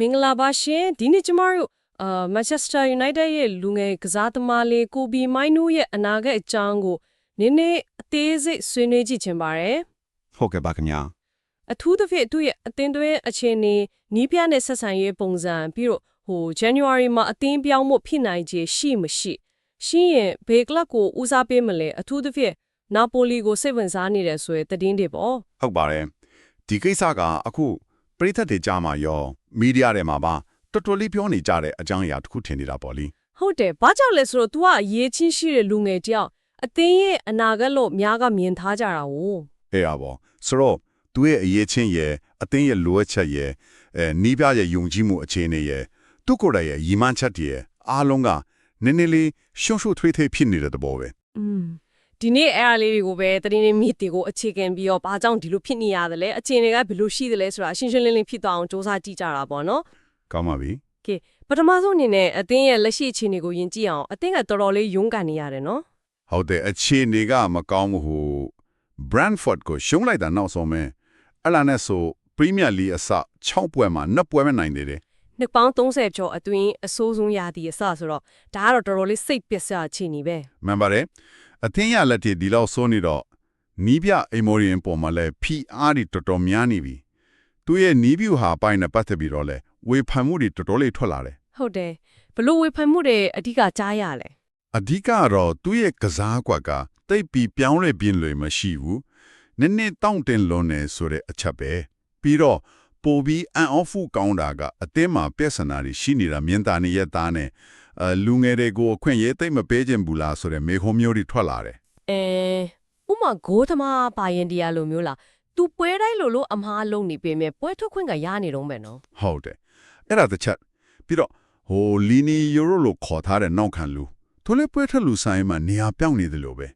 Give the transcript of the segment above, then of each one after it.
မင်္ဂလာပါရှင်ဒီနေ့ကျမတို့Manchester United ရဲ့လူငယ်ကစားသမားလေးကိုဘီမိုင်းနူးရဲ့အနာဂတ်အကြောင်းကိုနည်းနည်းအသေးစိတ်ဆွေးနွေးကြည့်ချင်ပါတယ်ဟုတ်ကဲ့ပါခင်ဗျာအထူးသဖြင့်သူ့ရဲ့အသင်းသွင်းအခြေအနေနီးပြနဲ့ဆက်ဆံရေးပုံစံပြီးတော့January မှာအသင်းပြောင်းမှုဖြစ်နိုင်ခြေရှိမရှိရှိရင်ဘေကလပ်ကိုဦးစားပေးမလဲအထူးသဖြင့်နာပိုလီကိုစိတ်ဝင်စားနေတယ်ဆိုရယ်သတင်းတွေပေါ့ဟုတ်ပါတယ်ဒီကိစ္စကအခုပရိသတ်တွေကြားမှာရောမီဒီယာတွေမှာပါတော်တော်လေးပြောနေကြတဲ့အကြောင်းအရာတစ်ခုထင်နေတာပေါ့လေဟုတ်တယ်ဘာကြောင့်လဲဆိုတော့ तू ကအရေးချင်းရှိတဲ့လူငယ်တယောက်အသင်းရဲ့အနာဂတ်လို့များကမြင်ထားကြတာ哦အေးပါဘောဆိုတော့သူရဲ့အရေးချင်းရဲ့အသင်းရဲ့လိုအပ်ချက်ရဲ့နီးပြရဲ့ယုံကြည်မှုအခြေအနေရဲ့သူ့ကိုယ်တိုင်ရဲ့ရည်မှန်းချက်တွေရဲ့အားလုံးကနည်းနည်းလေးရှုံ့ရှုံ့ထွေးထွေးဖြစ်နေတဲ့သဘောပဲဒီနေ့အဲ့အရာလေးတွေကိုပဲသတင်းတွေမြစ်တွေကိုအခြေခံပြီးတော့ဘာကြောင့်ဒီလိုဖြစ်နေရတယ်လဲအခြေအနေကဘယ်လိုရှိသလဲဆိုတာရှင်းရှင်းလင်းလင်းဖြစ်သွားအောင်စ조사ကြည့်ကြတာပေါ့နော်ကောင်းပါပြီကဲပထမဆုံးအနေနဲ့အသင်းရဲ့လက်ရှိအခြေအနေကိုယဉ်ကြည့်အောင်အသင်းကတော်တော်လေးရုန်းကန်နေရတယ်နော်ဟုတ်တယ်အခြေအနေကမကောင်းဘူး Brentford ကိုရှုံးလိုက်တာနောက်ဆုံးပဲအဲ့လာနဲ့ဆို Premier League အစ6ပွဲမှာ2ပွဲမနိုင်သေးတယ်နှစ်ပေါင်း30ကျော်အတွင်းအဆိုးဆုံးရာသီအစဆိုတော့ဒါကတော့တော်တော်လေးစိတ်ပျက်စရာအခြေအနေပဲမှန်ပါတယ်အသင်းရလက်တီဒီလောက်ဆိုးနေတော့နီးပြအိမ်မော်ရီရင်ပေါ်မှာလဲ PR တွေတော်တော်များနေပြီသူရဲ့နီးဗျူဟာပိုင်းနဲ့ပတ်သက်ပြီးတော့လဲဝေဖန်မှုတွေတော်တော်လေးထွက်လာတယ်ဟုတ်တယ်ဘလို့ဝေဖန်မှုတွေအဓိကကြားရလဲအဓိကတော့သူရဲ့ကစားကွက်ကတိတ်ပြီးပြောင်းလဲပြင်းလို့မရှိဘူးနည်းနည်းတောင့်တင်လွန်နေဆိုတဲ့အချက်ပဲပြီးတော့ပိုပြီးအန်အော့ဖူကောင်းတာကအသင်းမှာပြဿနာတွေရှိနေတာမြင်သာနေရသားနဲ့လူငယ်တွေကိုအခွင့်အရေးသိမ့်မပေးခြင်းဘူးလားဆိုတဲ့မေခွန်းမျိုးတွေထွက်လာတယ်ဥမာဂိုးသမားပါရင်တရားလိုမျိုးလားသူပွဲတိုင်းလို့အမားလုံးနေပေမဲ့ပွဲထွက်ခွင့်ကရနေတော့မယ်နော်ဟုတ်တယ်အဲ့ဒါတစ်ချက်ပြီးတော့လီနီယူရိုလို့ခေါ်ထားတဲ့နောက်ခံလူသူလည်းပွဲထွက်လူဆိုင်မှာနေရာပြောင်းနေတယ်လို့ပဲ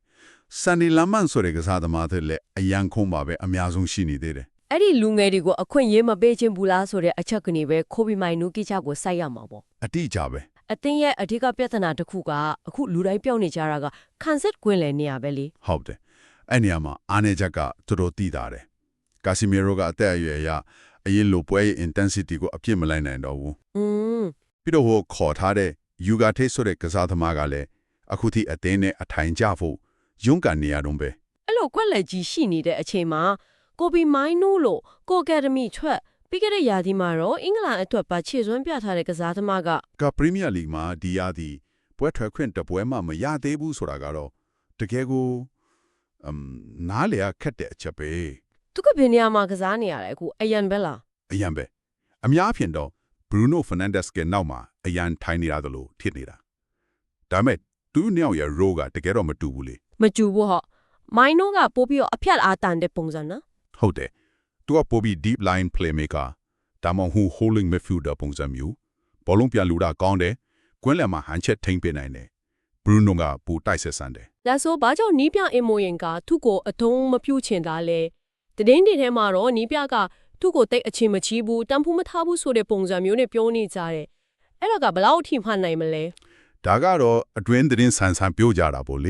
ဆန်ဒီလာမန်ဆိုတဲ့ကစားသမားတွေလည်းအရန်ခုံးပါပဲအများဆုံးရှိနေသေးတယ်အဲ့ဒီလူငယ်တွေကိုအခွင့်အရေးမပေးခြင်းဘူးလားဆိုတဲ့အချက်ကနေပဲခိုဘီမိုင်နူကိချကိုစိုက်ရမှာပေါ့အတိအကျပဲအသင်းရဲ့အဓိကပြဿနာတစ်ခုကအခုလူတိုင်းပြောင်းနေကြတာကခံစစ်ကွင်းလည်နေရပဲလေဟုတ်တယ်အဲ့နေရာမှာအာနေချက်ကတော်တော်တိတာတယ်ကာစီမီရိုကအသက်အရွယ်အရအရင်လိုပွဲရဲ့ intensity ကိုအပြည့်မလိုက်နိုင်တော့ဘူးပြီးတော့ခေါ်ထားတဲ့ယူဂါထေးဆိုတဲ့ကစားသမားကလည်းအခုထိအသင်းနဲ့အထိုင်ကျဖို့ရုန်းကန်နေရတော့ပဲအဲ့လိုခွက်လက်ကြီးရှိနေတဲ့အချိန်မှာကိုဘီမိုင်းနူးလို့ကိုအကယ်ဒမီထွက်ပြီးခဲ့တဲ့ရာသီမှာတော့အင်္ဂလန်အတွက်ပါခြေစွမ်းပြထားတဲ့ကစားသမားကပရီးမီးယားလိဂ်မှာဒီရာသီပွဲထွက်ခွင့်တပွဲမှမရသေးဘူးဆိုတာကတော့တကယ်ကိုနားလေရခက်တဲ့အချက်ပဲသူကဘယ်နေရာမှာကစားနေရလဲအခုအယန်ပဲလားအယန်ပဲအများအဖြစ်တော့ဘရူနိုဖာနန်ဒက်စ်ကနောက်မှာအယန်ထိုင်နေရတယ်လို့ထင်နေတာဒါပေမဲ့သူ့နောက်ရဲ့ role ကတကယ်တော့မတူဘူးလေမတူဘူးဟောမိုင်းနိုးကပို့ပြီးအဖြတ်အားတန်တဲ့ပုံစံနော်ဟုတ်တယ်သူကပို့ပြီး deep line playmaker ဒါမှမဟုတ် holding midfielder ပုံစံမျိုးဘောလုံးပြန်လူတာကောင်းတယ်ကွင်းလယ်မှာဟန်ချက်ထိမ့်ပေးနိုင်တယ်ဘရူနိုကပူတိုက်ဆက်ဆန်းတယ်ဒါဆိုဘာကြောင့်နီးပြအင်မိုရင်ကသူ့ကိုအထုံးမပြုတ်ချင်တာလဲတည်င်းတွေထဲမှာတော့နီးပြကသူ့ကိုတိတ်အချင်းမချီးဘူးတန်ဖိုးမထားဘူးဆိုတဲ့ပုံစံမျိုးနဲ့ပြောနေကြတယ်အဲ့တော့ကဘလောက်အထိမှတ်နိုင်မလဲဒါကတော့အတွင်းသတင်းဆန်ဆန်ပြောကြတာပေါ့လ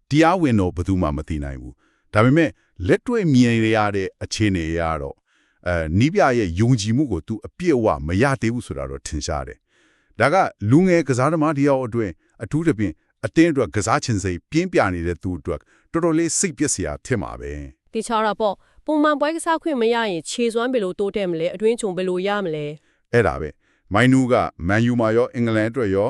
ေတရားဝင်တော့ဘယ်သူမှမသိနိုင်ဘူးဒါပေမဲ့လက်တွေ့မြင်ရတဲ့အခြေအနေရတော့နီးပြရဲ့ယုံကြည်မှုကိုသူအပြည့်အဝမရသေးဘူးဆိုတာတော့ထင်ရှားတယ်ဒါကလူငယ်ကစားသမားတယောက်အတွင်းအထူးသဖြင့်အတင်းအတွက်ကစားချင်စိတ်ပြင်းပြနေတဲ့သူအတွက်တော်တော်လေးစိတ်ပျက်စရာထင်ပါပဲတခြားတော့ပေါ့ပုံမှန်ပွဲကစားခွင့်မရရင်ခြေစွမ်းဘယ်လိုတိုးတက်မလဲအတွင်းချုံဘယ်လိုရမလဲအဲ့ဒါပဲမိုင်းနူးကမန်ယူမှာရောအင်္ဂလန်အတွက်ရေ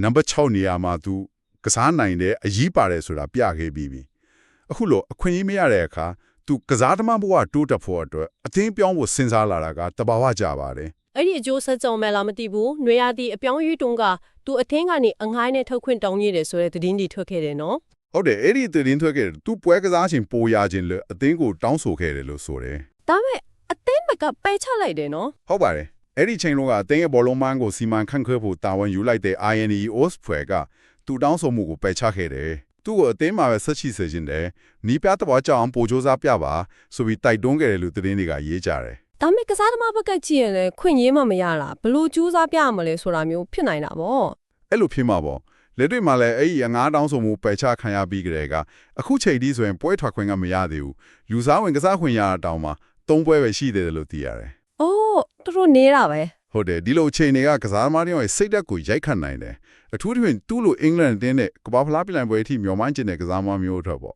ာနံပါတ်6နေရာမှာသူကစားနိုင်တဲ့အရေးပါတယ်ဆိုတာပြခဲ့ပြီးပြီအခုလို့အခွင့်အရေးမရတဲ့အခါသူကစားသမားဘဝတိုးတက်ဖို့အတွက်အသင်းပြောင်းဖို့စဉ်းစားလာတာကတဘာဝကြပါတယ်အဲ့ဒီအကျိုးဆက်ကြောင့်မလားမသိဘူးနွေရာသီအပြောင်းရွှေ့တုန်းကသူအသင်းကနေအငှားနဲ့ထုတ်ခွင့်တောင်းရတယ်ဆိုတဲ့သတင်းတွေထွက်ခဲ့တယ်နော်ဟုတ်တယ်အဲ့ဒီသတင်းထွက်ခဲ့တယ်သူပွဲကစားခြင်းပိုရခြင်းလေအသင်းကိုတောင်းဆိုခဲ့တယ်လို့ဆိုတယ်ဒါပေမဲ့အသင်းကပယ်ချလိုက်တယ်နော်ဟုတ်ပါတယ်အဲ့ဒီချိန်လုံးကအသင်းရဲ့ဘောလုံးမန်းကိုစီမံခန့်ခွဲဖို့တာဝန်ယူလိုက်တဲ့ INE Osprey ကသူတောင်းဆိုမှုကိုပယ်ချခဲ့တယ်သူ့ကိုအသင်းမှာပဲဆက်ရှိစေခြင်းတယ်နီးပြတဘောကြောင့်ပိုစ조사ပြပါဆိုပြီးတိုက်တွန်းခဲ့တယ်လို့သတင်းတွေကရေးကြတယ်ဒါပေမဲ့ကစားသမားဘက်ကကြည့်ရင်လည်းခွင့်ရင်းမှမရလားဘလို့ကြိုးစားပြရမလဲဆိုတာမျိုးဖြစ်နိုင်တာပေါ့အဲ့လိုဖြစ်မှာပေါ့လက်တွေ့မှာလည်းအဲ့ဒီအငားတောင်းဆိုမှုပယ်ချခံရပြီးကြတဲ့ကအခုချိန်ထိဆိုရင်ပွဲထွက်ခွင့်ကမရသေးဘူးလူစားဝင်ကစားခွင့်ရတာတောင်မှ3ပွဲပဲရှိသေးတယ်လို့သိရတယ်အိုး တော်နေတာပဲ ဟုတ်တယ်ဒီလိုအချိန်တွေကကစားသမားတွေရဲ့စိတ်ဓာတ်ကိုရိုက်ခတ်နိုင်တယ်အထူးသဖြင့်သူ့လိုအင်္ဂလန်တင်းနဲ့ကမ္ဘာဖလားပြိုင်ပွဲအထိမျှော်မှန်းကျင်တဲ့ကစားသမားမျိုးအထက်ပေါ့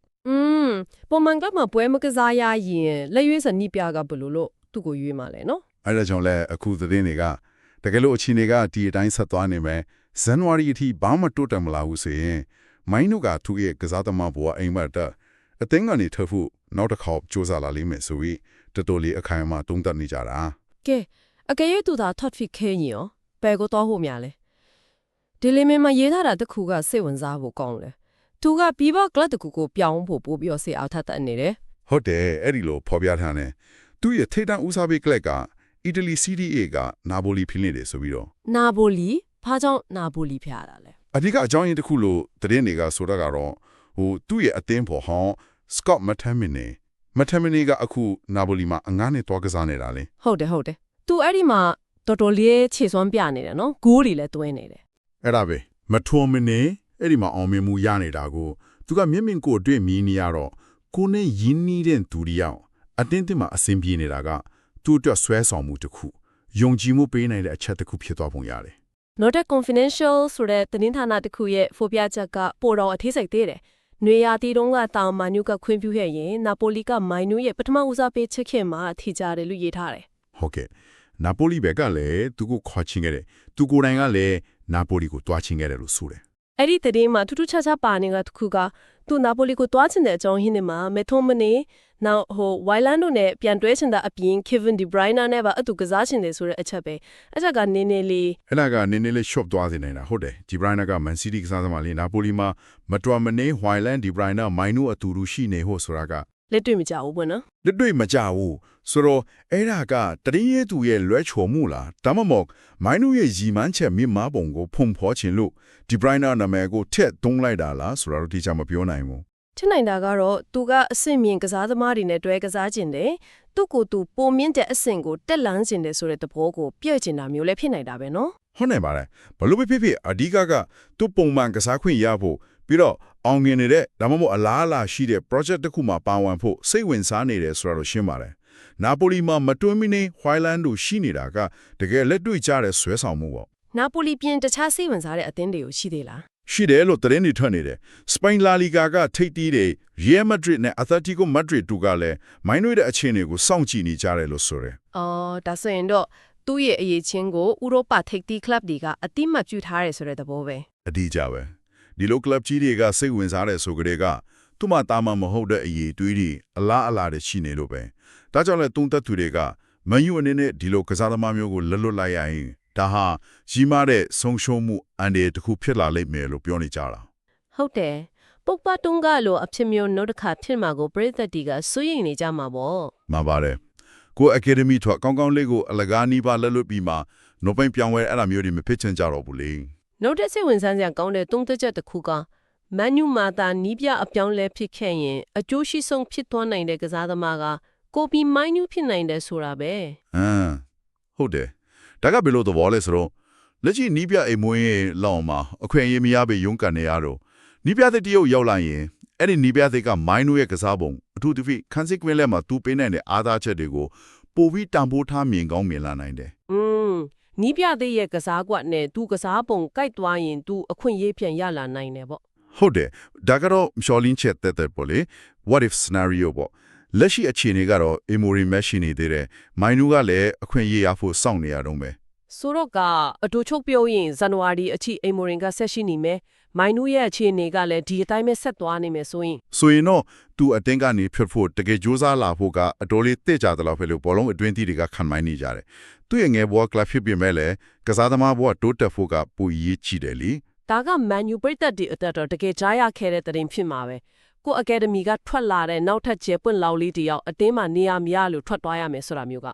ပုံမှန်ကမှပွဲမကစားရရင်လက်ရွေးစနီးပြကဘယ်လိုလို့သူ့ကိုရွေးမှာလဲနော် အဲ့ဒါကြောင့်လဲအခုသတင်းတွေကတကယ်လို့အချိန်တွေကဒီအတိုင်းဆက်သွားနေမယ်ဇန်နဝါရီအထိဘာမှတိုးတက်မလာဘူးဆိုရင်မိုင်းတို့ကသူ့ရဲ့ကစားသမားဘဝအိမ်မက်အသင်းကနေထပ်ဖို့နောက်တစ်ခေါက်စူးစမ်းလာလိမ့်မယ်ဆိုပြီးတော်တော်လေးအခိုင်အမာတုံ့တက်နေကြတာ ကဲအကယ်၍သူသာ tot fit ခဲရင်ရောဘယ်ကိုတော့ဟုတ်များလဲဒီလီမင်မှာရေးထားတာတစ်ခုကစိတ်ဝင်စားဖို့ကောင်းတယ်သူကပြီးပါကလပ်တစ်ခုကိုပြောင်းဖို့ပို့ပြီးတော့စေအောင်ထပ်တက်နေတယ် ဟုတ်တယ်အဲ့ဒီလိုဖော်ပြထားတယ်သူ့ရဲ့ထိပ်တန်းဦးစားပေးကလပ်ကအီတလီ CDA ကနာဘိုလီဖိနေတယ်ဆိုပြီးတော့ နာဘိုလီဘာကြောင့်နာဘိုလီဖျားတာလဲ အဓိကအကြောင်းရင်းတစ်ခုလို့သတင်းတွေကဆိုတော့ကတော့သူ့ရဲ့အသင်းပေါ်ဟောင်း Scott McTominay ကအခုနာဘိုလီမှာအငားနဲ့တွားကစားနေတာလေ ဟုတ်တယ်သူအဲ့ဒီမှာတော်တော်လေးခြေစွမ်းပြနေတယ်နော်ဂိုးတွေလည်းတွင်းနေတယ် အဲ့ဒါပဲ McTominay အဲ့ဒီမှာအောင်မြင်မှုရနေတာကိုသူကမျက်မြင်ကိုယ်တွေ့မြင်နေရတော့ကိုနဲ့ရင်းနှီးတဲ့သူတယောက်အတင်းတင်းမှာအဆင်ပြေနေတာကသူ့အတွက်ဆွဲဆောင်မှုတစ်ခုယုံကြည်မှုပေးနိုင်တဲ့အချက်တစ်ခုဖြစ်သွားပုံရတယ် Not confidential ဆိုတဲ့သတင်းဌာနတစ်ခုရဲ့ဖော်ပြချက်ကပိုတော်အသေးစိတ်သေးတယ်။နွေရာသီတုန်းကတောင်မာနူကခွင့်ပြုခဲ့ရင်နာပိုလီကမိုင်နူရဲ့ပထမဦးစားပေးချက်ခင်မှာအထီးကြတယ်လို့ရေးထားတယ် ဟုတ်ကဲ့နာပိုလီဘက်ကလည်းသူကိုခေါ်ချင်ခဲ့တယ်သူကိုယ်တိုင်ကလည်းနာပိုလီကိုတွားချင်ခဲ့တယ်လို့ဆိုတယ် ။အဲ့ဒီသတင်းမှာထူးထူးခြားခြားပါနေတာတစ်ခုကသူနာပိုလီကိုတွားချင်တဲ့အကြောင်းရင်းတွေမှာမက်ထုံမနီနောက်ဝိုင်လန်တို့နဲ့ပြန်တွဲချင်တဲ့အပြင် Kevin De Bruyne နဲ့ပါအတူကစားချင်တယ်ဆိုတဲ့အချက်ပဲအချက်ကနည်းနည်းလေး အဲ့ဒါကနည်းနည်းလေး shop သွားစေနေတာဟုတ်တယ်ဒီဘရိုင်နာကမန်စီးတီးကစားသမားလေးနာပိုလီမှာမတော်မနေဟွိုင်လန်ဒီဘရိုင်နာမိုင်နူအတူတူရှိနေဟုတ်ဆိုတာက လက်တွေ့မကြဘူးပေါ့နော် လက်တွေ့မကြဘူးဆိုတော့အဲ့ဒါကတရင်ရဲ့သူရဲ့လွဲချော်မှုလားဒါမှမဟုတ်မိုင်နူရဲ့ရီမန်းချက်မြင့်မားပုံကိုဖုံဖော်ချင်လို့ဒီဘရိုင်နာနာမည်ကိုထက်သွင်းလိုက်တာလားဆိုတော့ဒီချာမပြောနိုင်ဘူး ထင်နိုင်တာကတော့သူကအဆင့်မြင့်ကစားသမားတွေနဲ့တွဲကစားခြင်းတယ်သူ့ကိုယ်သူပုံမြင့်တဲ့အဆင့်ကိုတက်လန်းခြင်းတယ်ဆိုတဲ့သဘောကိုပြည့်ကျင်တာမျိုးလည်းဖြစ်နိုင်တာပဲနော် ဟုတ်နိုင်ပါတယ်ဘလို့ဖြစ်ဖြစ်အဓိကသူ့ပုံမှန်ကစားခွင့်ရဖို့ပြီးတော့အောင်မြင်နေတဲ့ဒါမှမဟုတ်အလားအလာရှိတဲ့ project တစ်ခုမှာပါဝင်ဖို့စိတ်ဝင်စားနေတယ်ဆိုတော့ရှင်းပါတယ်နာပိုလီမှာမတွင်းမနေဟွိုင်လန်တို့ရှိနေတာကတကယ်လက်တွေ့ကျတဲ့ဆွဲဆောင်မှုပေါ့ နာပိုလီပြင်တခြားစိတ်ဝင်စားတဲ့အသင်းတွေကိုရှိသေးလား ရှိတယ်လို့သတင်းတွေထွက်နေတယ်စပိန်လာလီဂါကထိပ်တီးတဲ့ Real Madrid နဲ့ Atletico Madrid တို့ကလည်းမိုင်းနွေတဲ့အခြေအနေကိုစောင့်ကြည့်နေကြတယ်လို့ဆိုတယ် အော်ဒါဆိုရင်တော့သူ့ရဲ့အရေးချင်းကိုဥရောပထိပ်သီးကလပ်တွေကအတိမတ်ပြုထားရဲဆိုတဲ့သဘောပဲ အတိအကျပဲဒီလိုကလပ်ကြီးတွေကစိတ်ဝင်စားတဲ့ဆိုကြတဲ့ကသူ့မှာတာမန်မဟုတ်တဲ့အရေးတွေးတွေအလားအလာတွေရှိနေလို့ပဲဒါကြောင့်လဲတုံးသက်သူတွေကမန်ယူအနေနဲ့ဒီလိုကစားသမားမျိုးကိုလွတ်လိုက်ရရင်ဒါဟာကြီးမားတဲ့ဆုံးရှုံးမှုအန်ဒီတစ်ခုဖြစ်လာလိမ့်မယ်လို့ပြောနေကြတာ ဟုတ်တယ်ပုပ္ပတုံးကလိုအဖြစ်မျိုးနောက်တစ်ခါဖြစ်မှာကိုပြည်သက်တီကစိုးရိမ်နေကြမှာပေါ့ မှန်ပါတယ်ကိုအကယ်ဒမီထွက်ကောင်းကောင်းလေးကိုအလကားနီးပါးလက်လွတ်ပြီးမှနောက်ပိုင်းပြောင်းလဲအဲ့လိုမျိုးတွေမဖြစ်ချင်ကြတော့ဘူးလေ နောက်တစ်စိတ်ဝင်စားစရာကောင်းတဲ့သုံးသက်ချက်တစ်ခုကမန်ယူမာတာနီးပြအပြောင်းလဲဖြစ်ခဲ့ရင်အကျိုးရှိဆုံးဖြစ်သွားနိုင်တဲ့ကစားသမားကကိုပီမိုင်းနူဖြစ်နိုင်တယ်ဆိုတာပဲ ဟုတ်တယ်ဒါကဘယ်လိုသဘောလဲဆိုတော့လက်ရှိနီးပြအိမ်မွေးရဲ့လောက်မှာအခွင့်အရေးမရပေရုန်းကန်နေရတော့နီးပြတဲ့တရုတ်ရောက်လာရင်အဲ့ဒီနီးပြတဲ့ကမိုင်းနူရဲ့ကစားပုံအထူးသဖြင့်ခန်းစစ်ကွင်းလက်မှာသူ့ပေးနိုင်တဲ့အားသာချက်တွေကိုပိုပြီးတန်ဖိုးထားမြင်ကောင်းမြင်လာနိုင်တယ် နီးပြတဲ့ရဲ့ကစားကွက်နဲ့သူကစားပုံကြိုက်သွားရင်သူအခွင့်အရေးပြန်ရလာနိုင်တယ်ပေါ့ ဟုတ်တယ်ဒါကတော့ရှော်လင်းချက်တဲ့ပေါ့လေ what if scenario ပေါ့လက်ရှိအခြေအနေကတော့ Emory Mesh နေသေးတယ်မိုင်းနူကလည်းအခွင့်အရေးရဖို့စောင့်နေရတော့မယ် ဆိုတော့ကအတူချုပ်ပြောရင်ဇန်နဝါရီအထိအိမ်မိုရင်ကဆက်ရှိနေမယ်မိုင်းနူရဲ့အခြေအနေကလည်းဒီအတိုင်းပဲဆက်သွားနေမယ်ဆိုရင် ဆိုရင်တော့သူအတင်းကနေဖြစ်ဖို့တကယ်ကြိုးစားလာဖို့ကအတော်လေးသိကြတယ်လို့ပဲလို့ဘောလုံးအတွင်းသီးတွေကခံမိုင်းနေကြတယ်သူ့ရဲ့ငယ်ဘဝကလပ်ဖြစ်ပြီးမဲ့လည်းကစားသမားဘဝတိုးတက်ဖို့ကပိုရေးချီတယ်လီ ဒါကမန်ယူပြည်သက်ဒီအတက်တော့တကယ်ကြားရခဲ့တဲ့တဲ့ရင်ဖြစ်မှာပဲကိုအကယ်ဒမီကထွက်လာတဲ့နောက်ထပ်ကျေပွင့်လောက်လေးတယောက်အတင်းမှနေရမရလို့ထွက်သွားရမယ်ဆိုတာမျိုးက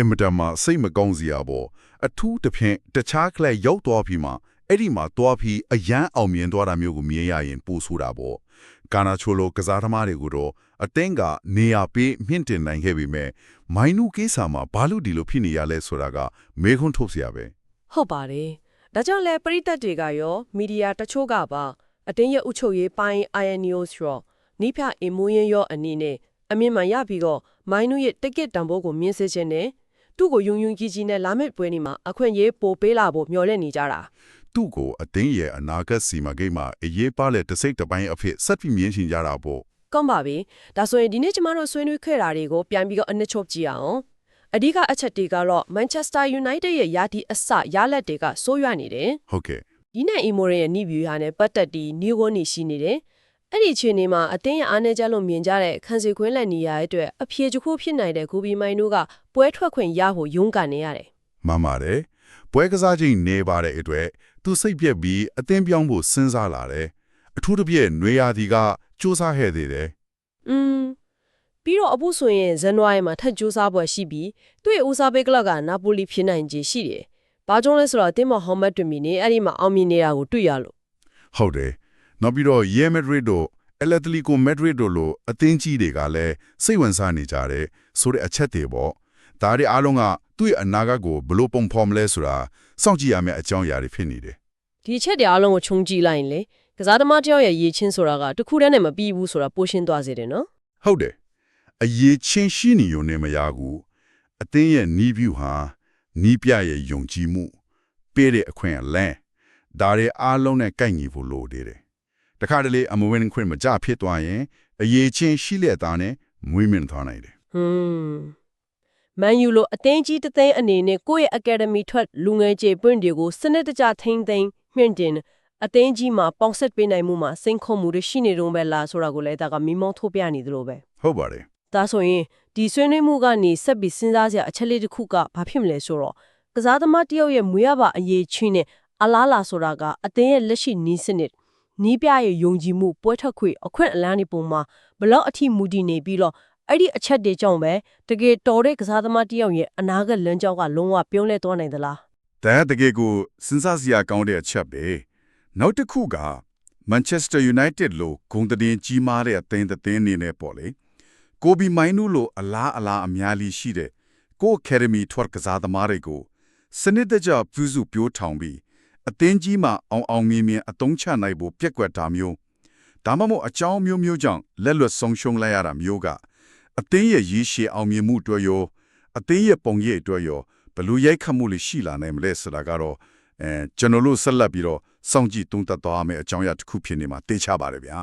အင်မတန်မှစိတ်မကောင်းစရာပေါ့အထူးတစ်ဖြင့်တခြားကလပ်ရောက်သွားပြီးမှအဲ့ဒီမှာသွားပြီးအရန်အောင်မြင်သွားတာမျိုးကိုမြင်ရရင်ပိုဆိုတာပေါ့ကာနာချိုလိုကစားသမားတွေကိုတော့အတင်းကနေရာပေးမြင့်တင်နိုင်ခဲ့ပြီမဲ့မိုင်းနူကိစ္စမှာဘာလို့ဒီလိုဖြစ်နေရလဲဆိုတာကမေးခွန်းထုတ်စရာပဲ ဟုတ်ပါတယ်ဒါကြောင့်လဲပြည်သက်တွေကရောမီဒီယာတချို့ကပါအတင်းရဥချုပ်ရေးပိုင်း INEOS ရောနိဖအင်မူရင်ရောအနေနဲ့အမြင့်မှန်ရပြီးတော့မိုင်းနူရဲ့တက်ကစ်တံပိုးကိုမြင်စေခြင်းနဲ့ သူ့ကိုယုံယုံကြည်ကြည်နဲ့လာမယ့်ပွဲနေမှာအခွင့်အရေးပိုပေးလာဖို့မျှော်လင့်နေကြတာ သူ့ကိုအတင်းရဲ့အနာဂတ်စီမံကိန်းမှာအရေးပါတဲ့တစ်စိတ်တစ်ပိုင်းအဖြစ်ဆက်ပြီးမြင်ရှင်ကြတာပေါ့ ကောင်းပါပြီဒါဆိုရင်ဒီနေ့ကျမတို့ဆွေးနွေးခဲ့တာတွေကိုပြန်ပြီးတော့အနှစ်ချုပ်ကြည့်အောင်အဓိကအချက်တွေကတော့ Manchester United ရဲ့ယာတီအစရလက်တွေကစိုးရွနေတယ် ဟုတ်ကဲ့ ဒီနဲ့အီမိုရင်ရဲ့နိဗျူဟာနဲ့ပတ်သက်ပြီးနှီးဝန်းနေရှိနေတယ်အဲ့ဒီအချိန်မှာအတင်းရဲ့အားနည်းချက်လို့မြင်ကြတဲ့ခန်းစီခွင်းလက်နေရာရဲ့အတွက်အဖြေတစ်ခုဖြစ်နိုင်တဲ့ဂူဘီမိုင်တို့ကပွဲထွက်ခွင့်ရဖို့ရုန်းကန်နေရတယ် မှန်ပါတယ်ပွဲကစားခြင်းနေပါတဲ့အတွက်သူစိတ်ပြက်ပြီးအတင်းပြောင်းဖို့စဉ်းစားလာတယ်အထူးသဖြင့်နွေရာသီကစူးစမ်းခဲ့သေးတယ် ပြီးတော့အခုဆိုရင်ဇန်နဝါရီမှာထပ်ကြိုးစားပွဲရှိပြီးသူ့ရဲ့ဦးစားပေးကလပ်ကနာပိုလီဖြစ်နိုင်ခြေရှိတယ်။ဘာကြောင့်လဲဆိုတော့တင်းမော်ဟောမတ်တွင်မီနေအဲ့ဒီမှာအောင်မြင်နေတာကိုတွေ့ရလို့ ဟုတ်တယ်နောက်ပြီးတော့ Real Madrid တို့ Atletico Madrid တို့လိုအသင်းကြီးတွေကလည်းစိတ်ဝင်စားနေကြတယ်ဆိုတဲ့အချက်တွေပေါ့ဒါတွေအားလုံးကသူ့ရဲ့အနာဂတ်ကိုဘယ်လိုပုံဖော်မလဲဆိုတာစောင့်ကြည့်ရမယ့်အကြောင်းအရာတွေဖြစ်နေတယ် ဒီအချက်တွေအားလုံးကိုခြုံကြည့်လိုက်ရင်လေကစားသမားတစ်ယောက်ရဲ့ရည်ချင်းဆိုတာကတခုတည်းနဲ့မပြီးဘူးဆိုတာပိုရှင်းသွားစေတယ်နော် ဟုတ်တယ်အရေးချင်းရှိနေုံနဲ့မရဘူးအသင်းရဲ့နီးဗျူဟာနီးပြရဲ့ယုံကြည်မှုပေးတဲ့အခွင့်အလမ်းဒါတွေအားလုံးနဲ့ကိုက်ညီဖို့လိုသေးတယ်တခါတလေအမဝင်ခွင့်မကြဖြစ်သွားရင်အရေးချင်းရှိလက်သားနဲ့မွေးမြင့်သွားနိုင်တယ် မန်ယူလိုအသင်းကြီးတစ်သိန်းအနေနဲ့ကိုယ့်ရဲ့ academy ထွက်လူငယ်ကျေပွင့်တွေကိုစနစ်တကျထိန်းသိမ်းမြင့်တင်အသင်းကြီးမှာပေါင်ဆက်ပေးနိုင်မှုမှာစိန်ခေါ်မှုတွေရှိနေတော့ပဲလားဆိုတာကိုလည်းဒါကမိမောင်းထုတ်ပြနေသလိုပဲ ဟုတ်ပါတယ် ဒါဆိုရင်ဒီဆွေးနွေးမှုကနေဆက်ပြီးစဉ်းစားစရာအချက်လေးတစ်ခုကဘာဖြစ်မလဲဆိုတော့ကစားသမားတစ်ယောက်ရဲ့မွေးရပါအရေးချင်းနဲ့အလားလာဆိုတာကအသင်းရဲ့လက်ရှိနီးစနစ်နီးပြရဲ့ယုံကြည်မှုပွဲထွက်ခွေအခွင့်အလမ်းတွေပုံမှာဘလောက်အထိမူတည်နေပြီးတော့အဲ့ဒီအချက်တွေကြောင့်ပဲတကယ်တော်တဲ့ကစားသမားတစ်ယောက်ရဲ့အနာဂတ်လမ်းကြောင်းကလုံးဝပြုံးလဲသွားနိုင်သလား ဒါတကယ်ကိုစဉ်းစားစရာကောင်းတဲ့အချက်ပဲနောက်တစ်ခုက Manchester United လိုဂုဏ်သတင်းကြီးမားတဲ့အသင်းအနေနဲ့ပေါ့လေကိုဘီမိုင်းနူလိုအလားအများကြီးရှိတဲ့ကို Academy ထွက်ကစားသမားတွေကိုစနစ်တကျပြုစုပြောထောင်ပြီးအသင်းကြီးမှာအောင်မြင်အသုံးချနိုင်ဖို့ပြက်ကွက်တာမျိုးဒါမှမဟုတ်အကြောင်းမျိုးကြောင့်လက်လွတ်ဆုံးရှုံးလိုက်ရတာမျိုးကအသင်းရဲ့ရည်ရှည်အောင်မြင်မှုတွေရောအသင်းရဲ့ပုံရိပ်တွေရောဘလို့ရိုက်ခတ်မှုလေးရှိလာနိုင်မလဲဆိုတာကတော့ကျွန်တော်တို့ဆက်လက်ပြီးတော့စောင့်ကြည့်သုံးသပ်သွားမယ်အကြောင်းအရာတစ်ခုဖြစ်နေမှာသိချပါတယ်ဗျာ